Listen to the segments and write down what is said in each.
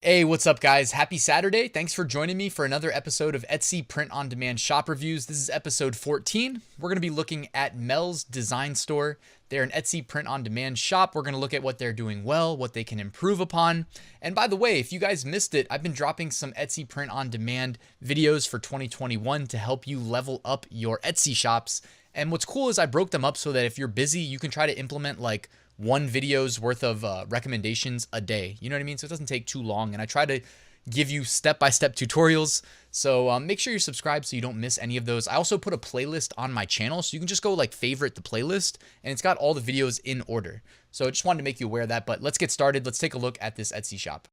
Hey, what's up guys? Happy Saturday. Thanks for joining me for another episode of Etsy Print on Demand Shop Reviews. This is episode 14. We're going to be looking at Mel's Design Store. They're an Etsy Print on Demand shop. We're going to look at what they're doing well, what they can improve upon. And by the way, if you guys missed it, I've been dropping some Etsy Print on Demand videos for 2021 to help you level up your Etsy shops. And what's cool is I broke them up so that if you're busy, you can try to implement like one video's worth of recommendations a day. You know what I mean? So it doesn't take too long. And I try to give you step-by-step tutorials. So make sure you're subscribed so you don't miss any of those. I also put a playlist on my channel, so you can just go like favorite the playlist and it's got all the videos in order. So I just wanted to make you aware of that, but let's get started. Let's take a look at this Etsy shop.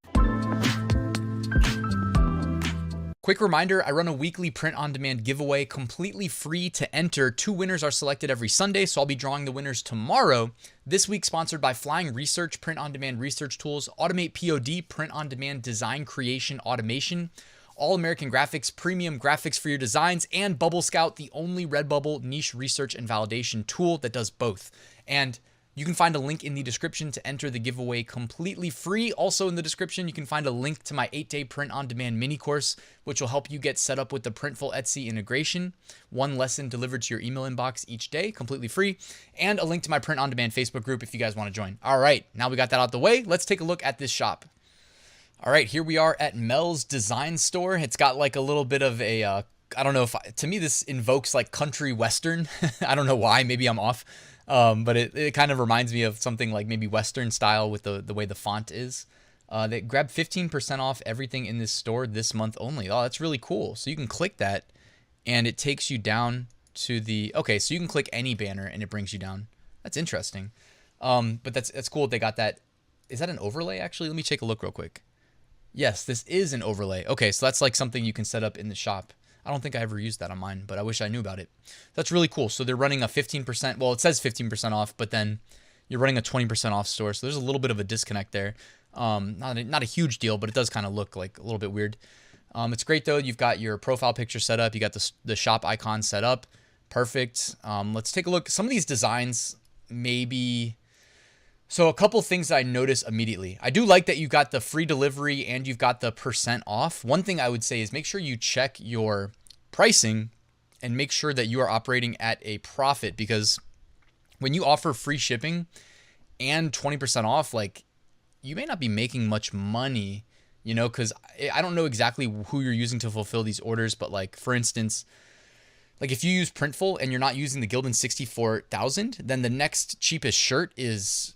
Quick reminder, I run a weekly print-on-demand giveaway completely free to enter. 2 winners are selected every Sunday, so I'll be drawing the winners tomorrow. This week sponsored by Flying Research, print-on-demand research tools, AutomatePOD, print-on-demand design creation automation, All American Graphics, premium graphics for your designs, and Bubble Scout, the only Redbubble niche research and validation tool that does both. And you can find a link in the description to enter the giveaway completely free. Also in the description, you can find a link to my 8-day print-on-demand mini course, which will help you get set up with the Printful Etsy integration. 1 lesson delivered to your email inbox each day, completely free, and a link to my print-on-demand Facebook group if you guys want to join. All right, now we got that out the way. Let's take a look at this shop. All right, here we are at Mel's Design Store. It's got like a little bit of a, I don't know if, to me this invokes like country western. I don't know why, maybe I'm off. But it kind of reminds me of something like maybe Western style with the way the font is. They grab 15% off everything in this store this month only. Oh, that's really cool. So you can click that and it takes you down to the, okay, so you can click any banner and it brings you down. That's interesting. But that's cool. They got that. Is that an overlay actually? Let me take a look real quick. Yes, this is an overlay. Okay, so that's like something you can set up in the shop. I don't think I ever used that on mine, but I wish I knew about it. That's really cool. So they're running a 15%, well, it says 15% off, but then you're running a 20% off store. So there's a little bit of a disconnect there. Not a huge deal, but it does kind of look like a little bit weird. It's great though. You've got your profile picture set up. You got the shop icon set up. Perfect. Let's take a look. Some of these designs maybe... So a couple things I noticed immediately. I do like that you got the free delivery and you've got the % off. One thing I would say is make sure you check your pricing and make sure that you are operating at a profit, because when you offer free shipping and 20% off, like you may not be making much money, you know, because I don't know exactly who you're using to fulfill these orders, but like for instance, like if you use Printful and you're not using the Gildan 64,000, then the next cheapest shirt is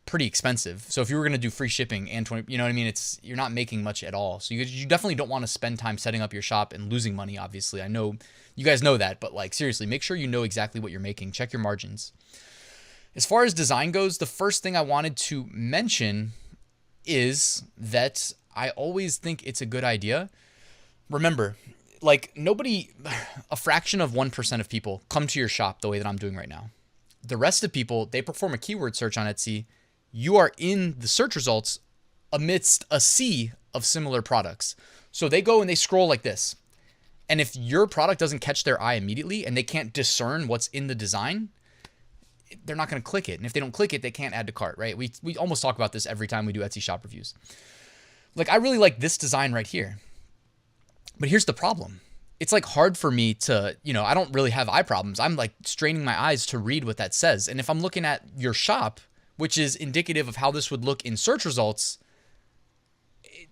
pretty expensive. So if you were going to do free shipping and 20, you know what I mean? You're not making much at all. So you definitely don't want to spend time setting up your shop and losing money. Obviously, I know you guys know that, but like seriously, make sure you know exactly what you're making. Check your margins. As far as design goes, the first thing I wanted to mention is that I always think it's a good idea. Remember, like a fraction of 1% of people come to your shop the way that I'm doing right now. The rest of people, they perform a keyword search on Etsy. You are in the search results amidst a sea of similar products. So they go and they scroll like this. And if your product doesn't catch their eye immediately and they can't discern what's in the design, they're not going to click it. And if they don't click it, they can't add to cart, right? We almost talk about this every time we do Etsy shop reviews. Like I really like this design right here. But here's the problem. It's like hard for me to, you know, I don't really have eye problems. I'm like straining my eyes to read what that says. And if I'm looking at your shop, which is indicative of how this would look in search results,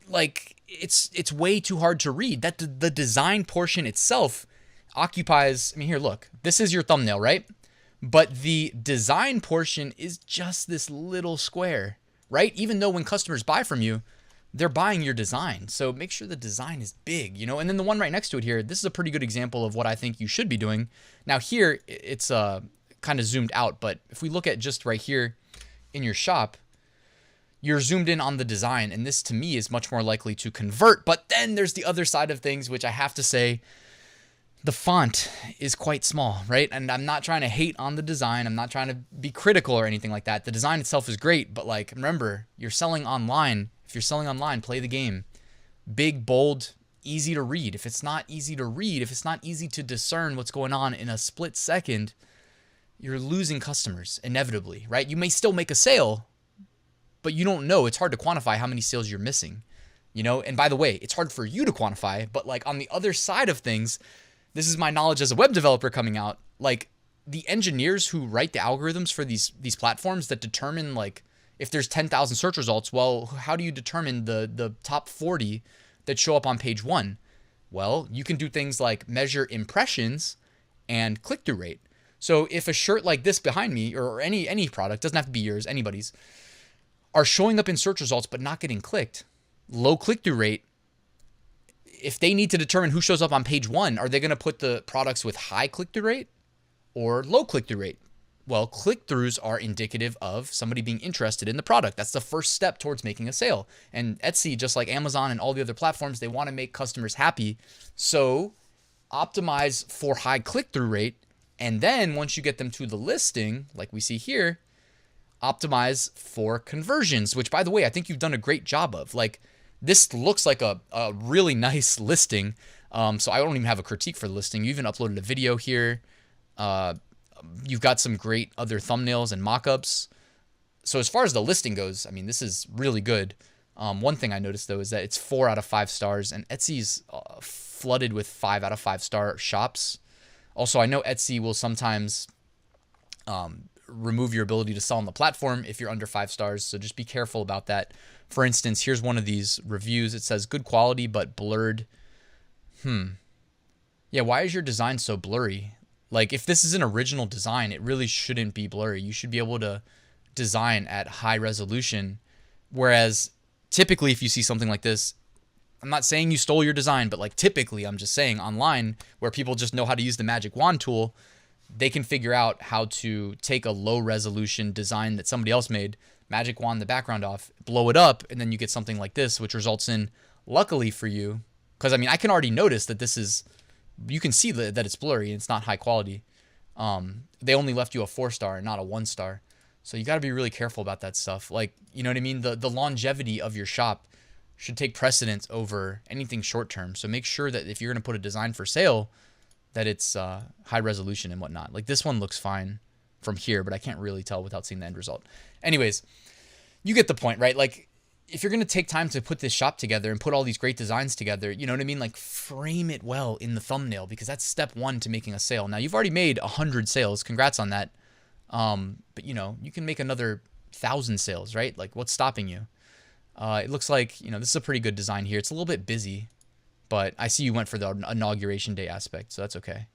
like it's way too hard to read. That the design portion itself occupies, I mean, here, look, this is your thumbnail, right? But the design portion is just this little square, right? Even though when customers buy from you, they're buying your design. So make sure the design is big, you know? And then the one right next to it here, this is a pretty good example of what I think you should be doing. Now here, it's kind of zoomed out, but if we look at just right here in your shop, you're zoomed in on the design. And this to me is much more likely to convert. But then there's the other side of things, which I have to say, the font is quite small, right? And I'm not trying to hate on the design. I'm not trying to be critical or anything like that. The design itself is great, but like, remember, you're selling online. If you're selling online, play the game. Big, bold, easy to read. If it's not easy to read, if it's not easy to discern what's going on in a split second, you're losing customers inevitably, right? You may still make a sale, but you don't know. It's hard to quantify how many sales you're missing. you know? And by the way, it's hard for you to quantify, but like on the other side of things, this is my knowledge as a web developer coming out, like the engineers who write the algorithms for these platforms that determine like if there's 10,000 search results, well, how do you determine the top 40 that show up on page 1? Well, you can do things like measure impressions and click-through rate. So if a shirt like this behind me, or any product, doesn't have to be yours, anybody's, are showing up in search results but not getting clicked, low click-through rate, if they need to determine who shows up on page 1, are they going to put the products with high click-through rate or low click-through rate? Well, click-throughs are indicative of somebody being interested in the product. That's the first step towards making a sale. And Etsy, just like Amazon and all the other platforms, they want to make customers happy. So optimize for high click-through rate. And then once you get them to the listing, like we see here, optimize for conversions, which, by the way, I think you've done a great job of. Like, this looks like a really nice listing. So I don't even have a critique for the listing. You even uploaded a video here. You've got some great other thumbnails and mockups. So as far as the listing goes, I mean, this is really good. One thing I noticed, though, is that it's 4 out of 5 stars, and Etsy's flooded with 5 out of 5 star shops. Also, I know Etsy will sometimes remove your ability to sell on the platform if you're under 5 stars, so just be careful about that. For instance, here's one of these reviews. It says, good quality, but blurred. Yeah, why is your design so blurry? Like, if this is an original design, it really shouldn't be blurry. You should be able to design at high resolution. Whereas, typically, if you see something like this, I'm not saying you stole your design, but like typically, I'm just saying online, where people just know how to use the magic wand tool, they can figure out how to take a low resolution design that somebody else made, magic wand the background off, blow it up, and then you get something like this, which results in, luckily for you, because I mean, I can already notice that this is, you can see that it's blurry and it's not high quality. They only left you a 4-star and not a 1-star. So you got to be really careful about that stuff. Like, you know what I mean? The longevity of your shop should take precedence over anything short term. So make sure that if you're going to put a design for sale, that it's high resolution and whatnot. Like, this one looks fine from here, but I can't really tell without seeing the end result. Anyways, you get the point, right? Like, if you're going to take time to put this shop together and put all these great designs together, you know what I mean? Like, frame it well in the thumbnail, because that's step 1 to making a sale. Now, you've already made 100 sales. Congrats on that. But, you know, you can make another 1,000 sales, right? Like, what's stopping you? It looks like, you know, this is a pretty good design here. It's a little bit busy, but I see you went for the inauguration day aspect, so that's okay.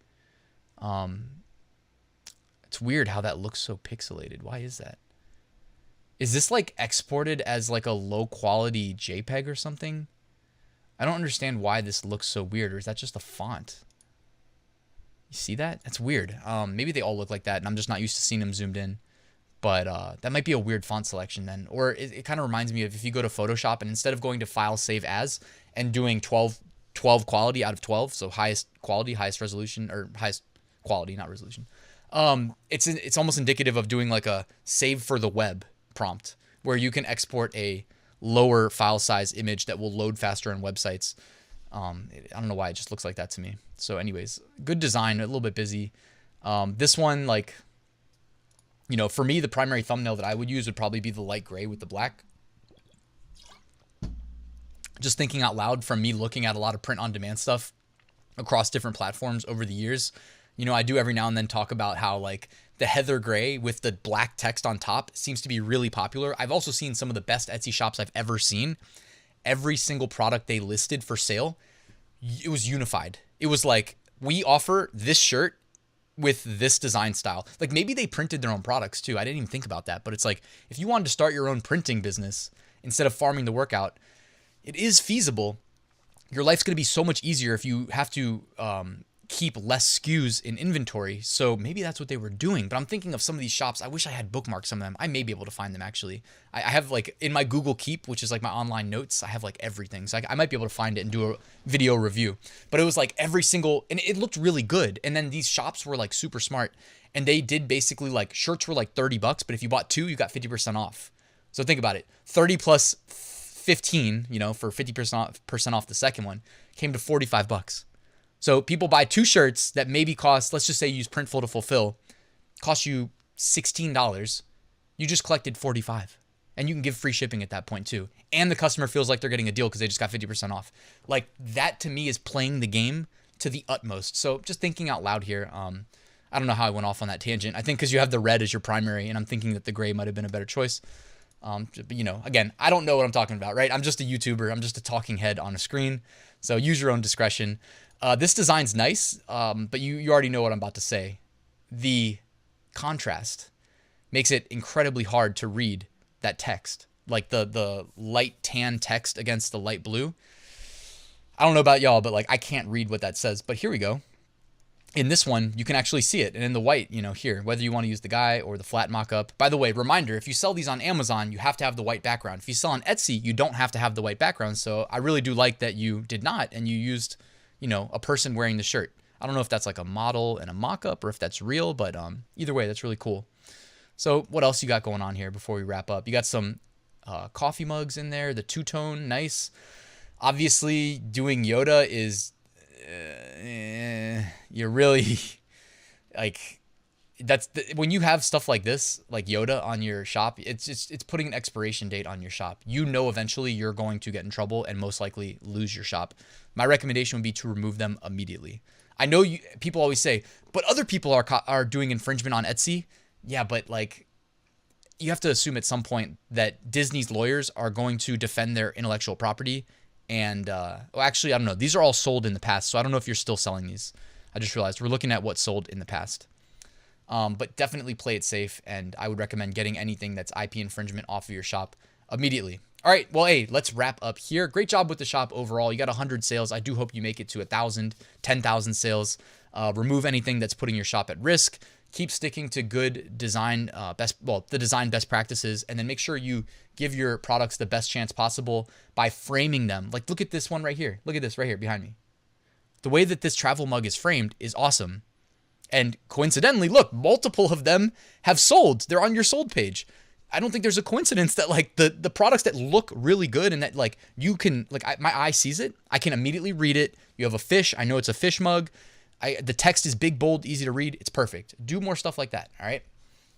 It's weird how that looks so pixelated. Why is that? Is this like exported as like a low quality JPEG or something? I don't understand why this looks so weird, or is that just a font? You see that? That's weird. Maybe they all look like that, and I'm just not used to seeing them zoomed in. But that might be a weird font selection then. Or it kind of reminds me of if you go to Photoshop and instead of going to File, Save As, and doing 12 quality out of 12, so highest quality, highest resolution, or highest quality, not resolution. It's almost indicative of doing like a save for the web prompt, where you can export a lower file size image that will load faster on websites. I don't know why it just looks like that to me. So anyways, good design, a little bit busy. This one, like, you know, for me, the primary thumbnail that I would use would probably be the light gray with the black. Just thinking out loud from me looking at a lot of print-on-demand stuff across different platforms over the years. You know, I do every now and then talk about how, like, the heather gray with the black text on top seems to be really popular. I've also seen some of the best Etsy shops I've ever seen. Every single product they listed for sale, it was unified. It was like, we offer this shirt with this design style. Like, maybe they printed their own products too. I didn't even think about that. But it's like, if you wanted to start your own printing business instead of farming the workout, it is feasible. Your life's going to be so much easier if you have to keep less SKUs in inventory. So maybe that's what they were doing. But I'm thinking of some of these shops. I wish I had bookmarked some of them. I may be able to find them, actually. I have, like, in my Google Keep, which is like my online notes, I have like everything. So I might be able to find it and do a video review. But it was like every single, and it looked really good. And then these shops were like super smart. And they did basically, like, shirts were like $30, but if you bought 2, you got 50% off. So think about it. 30 plus 15, you know, for 50% off the second one, came to $45. So people buy 2 shirts that maybe cost, let's just say you use Printful to fulfill, cost you $16. You just collected $45. And you can give free shipping at that point too. And the customer feels like they're getting a deal because they just got 50% off. Like that to me is playing the game to the utmost. So just thinking out loud here. I don't know how I went off on that tangent. I think because you have the red as your primary, and I'm thinking that the gray might have been a better choice. But you know, again, I don't know what I'm talking about, right? I'm just a YouTuber. I'm just a talking head on a screen. So use your own discretion. This design's nice, but you already know what I'm about to say. The contrast makes it incredibly hard to read that text, like the light tan text against the light blue. I don't know about y'all, but like I can't read what that says. But here we go. In this one, you can actually see it. And in the white, you know, here, whether you want to use the guy or the flat mock-up. By the way, reminder, if you sell these on Amazon, you have to have the white background. If you sell on Etsy, you don't have to have the white background. So I really do like that you did not, and you used, you know, a person wearing the shirt. I don't know if that's like a model and a mock-up or if that's real, but either way, that's really cool. So what else you got going on here before we wrap up? You got some coffee mugs in there, the two-tone, nice. Obviously, doing Yoda is... you're really like when you have stuff like this, like Yoda on your shop, it's putting an expiration date on your shop. You know, eventually you're going to get in trouble and most likely lose your shop. My recommendation would be to remove them immediately. I know people always say, but other people are doing infringement on Etsy. Yeah, but like you have to assume at some point that Disney's lawyers are going to defend their intellectual property. And, well, actually, I don't know. These are all sold in the past, so I don't know if you're still selling these. I just realized we're looking at what's sold in the past. But definitely play it safe, and I would recommend getting anything that's IP infringement off of your shop immediately. All right, well, hey, let's wrap up here. Great job with the shop overall. You got 100 sales. I do hope you make it to 1,000, 10,000 sales. Remove anything that's putting your shop at risk. Keep sticking to good design, the design best practices, and then make sure you give your products the best chance possible by framing them. Like, look at this one right here. Look at this right here behind me. The way that this travel mug is framed is awesome. And coincidentally, look, multiple of them have sold. They're on your sold page. I don't think there's a coincidence that like the products that look really good and that like you can, like my eye sees it. I can immediately read it. You have a fish. I know it's a fish mug. The text is big, bold, easy to read. It's perfect. Do more stuff like that. All right.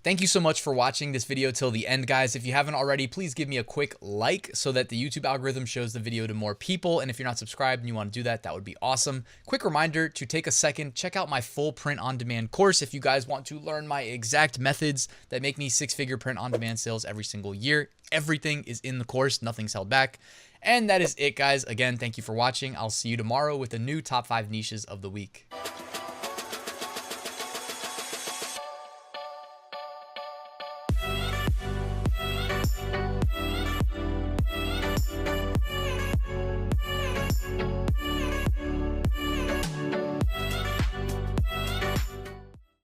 Thank you so much for watching this video till the end, guys. If you haven't already, please give me a quick like so that the YouTube algorithm shows the video to more people. And if you're not subscribed and you want to do that, that would be awesome. Quick reminder to take a second, check out my full print on demand course. If you guys want to learn my exact methods that make me six-figure print on demand sales every single year, everything is in the course. Nothing's held back. And that is it, guys. Again, thank you for watching. I'll see you tomorrow with a new top 5 niches of the week.